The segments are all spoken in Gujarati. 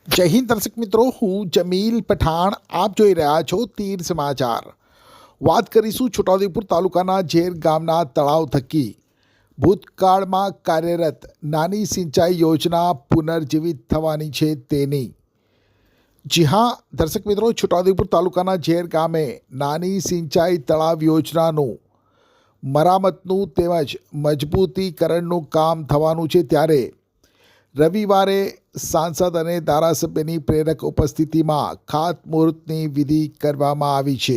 જય હિન્દ દર્શક મિત્રો, હું જમીલ પઠાણ. આપ જોઈ રહ્યા છો તીર સમાચાર. વાત કરીશું છોટાઉદેપુર તાલુકાના ઝેર ગામના તળાવ થકી ભૂતકાળમાં કાર્યરત નાની સિંચાઈ યોજના પુનર્જીવિત થવાની છે તેની. જી હા દર્શક મિત્રો, છોટાઉદેપુર તાલુકાના ઝેર ગામે નાની સિંચાઈ તળાવ યોજનાનું મરામતનું તેમજ મજબૂતીકરણનું કામ થવાનું છે, ત્યારે રવિવારે સાંસદ અને ધારાસભ્યની પ્રેરક ઉપસ્થિતિમાં ખાતમુહૂર્તની વિધિ કરવામાં આવી છે.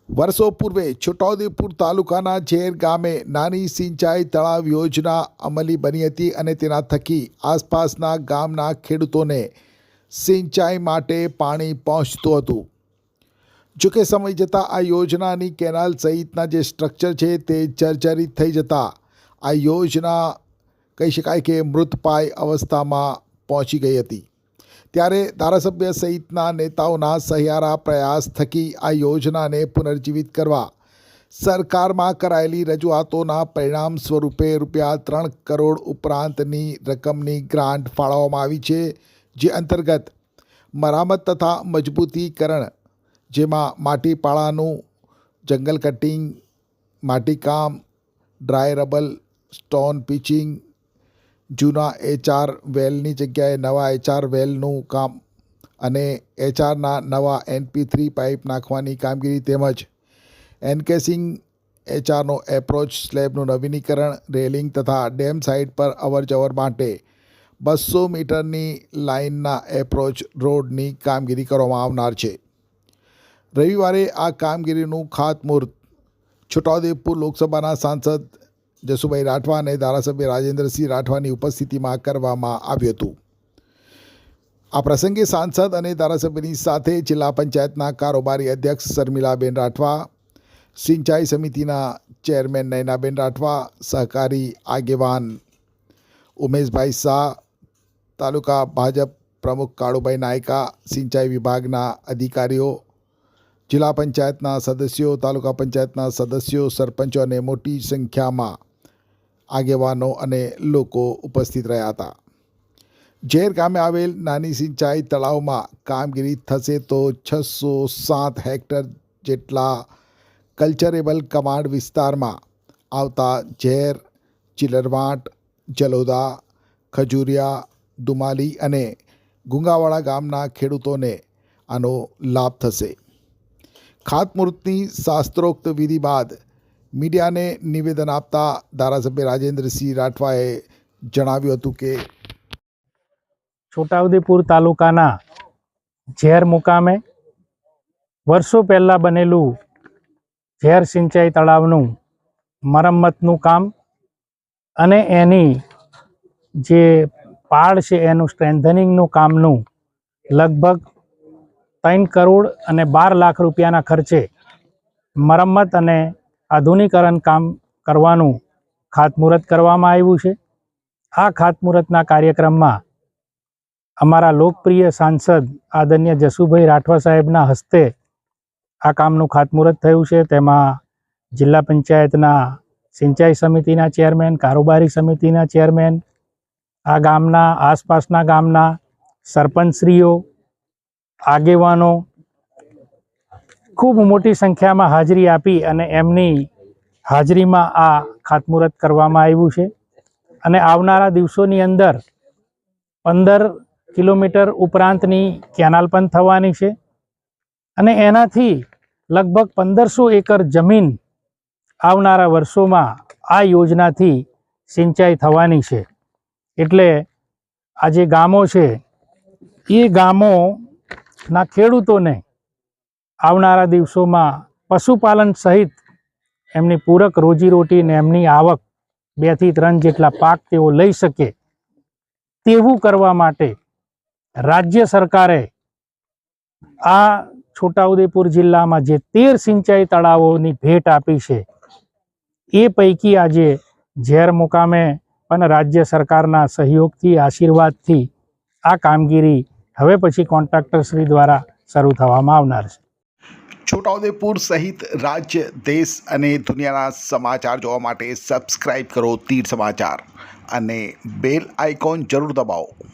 વર્ષો પૂર્વે છોટાઉદેપુર તાલુકાના ઝેર ગામે નાની સિંચાઈ તળાવ યોજના અમલી બની હતી અને તેના થકી આસપાસના ગામના ખેડૂતોને સિંચાઈ માટે પાણી પહોંચતું હતું. જોકે સમય જતાં આ યોજનાની કેનાલ સહિતના જે સ્ટ્રક્ચર છે તે જર્જરિત થઈ જતાં આ યોજના કહી શકાય કે મૃતપાય અવસ્થામાં પહોંચી ગઈ હતી. ત્યારે ધારાસભ્ય સહિતના નેતાઓના સહિયારા પ્રયાસ થકી આ યોજનાને પુનર્જીવિત કરવા સરકારમાં કરાયેલી રજૂઆતોના પરિણામ સ્વરૂપે ₹3 કરોડ ઉપરાંતની રકમની ગ્રાન્ટ ફાળવવામાં આવી છે, જે અંતર્ગત મરામત તથા મજબૂતીકરણ, જેમાં માટીપાળાનું, જંગલ કટિંગ, માટીકામ, ડ્રાય રબલ, સ્ટોન પિચિંગ, જૂના HR વેલની જગ્યાએ નવા HR વેલનું કામ અને HRના નવા NP3 પાઇપ નાખવાની કામગીરી તેમજ એન્કેસિંગ, HRનો એપ્રોચ સ્લેબનું નવીનીકરણ, રેલિંગ તથા ડેમ સાઇટ પર અવરજવર માટે 200 મીટરની લાઇનના એપ્રોચ રોડની કામગીરી કરવામાં આવનાર છે. રવિવારે આ કામગીરીનું ખાતમુહૂર્ત છોટાઉદેપુર લોકસભાના સાંસદ જસુભાઈ રાઠવા અને ધારાસભ્ય રાજેન્દ્રસિંહ રાઠવાની ઉપસ્થિતિમાં કરવામાં આવ્યું હતું. આ પ્રસંગે સાંસદ અને ધારાસભ્યની સાથે જિલ્લા પંચાયતના કારોબારી અધ્યક્ષ શર્મિલાબેન રાઠવા, સિંચાઈ સમિતિના ચેરમેન નયનાબેન રાઠવા, સહકારી આગેવાન ઉમેશભાઈ શાહ, તાલુકા ભાજપ પ્રમુખ કાળુભાઈ નાયકા, સિંચાઈ વિભાગના અધિકારીઓ, જિલ્લા પંચાયતના સદસ્યો, તાલુકા પંચાયતના સદસ્યો, સરપંચો અને મોટી સંખ્યામાં આગેવાનો અને લોકો ઉપસ્થિત રહ્યા હતા. ઝેર ગામે આવેલ નાની સિંચાઈ તળાવમાં કામગીરી થશે તો 607 હેક્ટર જેટલા કલ્ચરેબલ કમાન્ડ વિસ્તારમાં આવતા ઝેર, ચિલરવાંટ, જલોદા, ખજુરિયા, દુમાલી અને ગુંગાવાડા ગામના ખેડૂતોને આનો લાભ થશે. ખાતમુહૂર્તની શાસ્ત્રોક્ત વિધિ બાદ મીડિયાને નિવેદન આપતા ધારાસભ્ય રાજેન્દ્રસિંહ રાઠવાએ જણાવ્યું હતું કે છોટાઉદેપુર તાલુકાના ઝેર મુકામે વર્ષો પહેલાં બનેલું ઝેર સિંચાઈ તળાવનું મરમ્મતનું કામ અને એની જે પાળ છે એનું સ્ટ્રેન્થનિંગનું કામનું લગભગ 3 કરોડ અને 12 લાખ રૂપિયાના ખર્ચે મરમ્મત અને આધુનિકરણ કામ કરવાનું ખાતમુહૂર્ત કરવામાં આવ્યું છે. આ ખાતમુહૂર્તના કાર્યક્રમમાં અમારા લોકપ્રિય સાંસદ આદરણીય જસુભાઈ રાઠવા સાહેબના હસ્તે આ કામનું ખાતમુહૂર્ત થયું છે. તેમાં જિલ્લા પંચાયતના સિંચાઈ સમિતિના ચેરમેન, કારોબારી સમિતિના ચેરમેન, આ ગામના આસપાસના ગામના સરપંચશ્રીઓ, આગેવાનો ખૂબ મોટી સંખ્યામાં હાજરી આપી અને એમની હાજરીમાં આ ખાતમુહૂર્ત કરવામાં આવ્યું છે. અને આવનારા દિવસોની અંદર 15 કિલોમીટર ઉપરાંતની કેનાલ પણ થવાની છે અને એનાથી લગભગ 1500 એકર જમીન આવનારા વર્ષોમાં આ યોજનાથી સિંચાઈ થવાની છે. એટલે આ જે ગામો છે એ ગામોના ખેડૂતોને આવનારા દિવસોમાં પશુપાલન સહિત એમની પૂરક રોજીરોટી ને એમની આવક 2 થી 3 જેટલા પાક તેઓ લઈ શકે તેવું કરવા માટે રાજ્ય સરકારે આ છોટાઉદેપુર જિલ્લામાં જે 13 સિંચાઈ તળાવોની ભેટ આપી છે એ પૈકી આજે ઝેર મુકામે પણ રાજ્ય સરકારના સહયોગથી, આશીર્વાદથી આ કામગીરી હવે પછી કોન્ટ્રાક્ટરશ્રી દ્વારા શરૂ થવામાં આવનાર છે. છોટાઉદેપુર સહિત રાજ્ય, દેશ અને દુનિયાના સમાચાર જોવા માટે સબસ્ક્રાઈબ કરો તીર સમાચાર અને બેલ આઇકોન જરૂર દબાવો.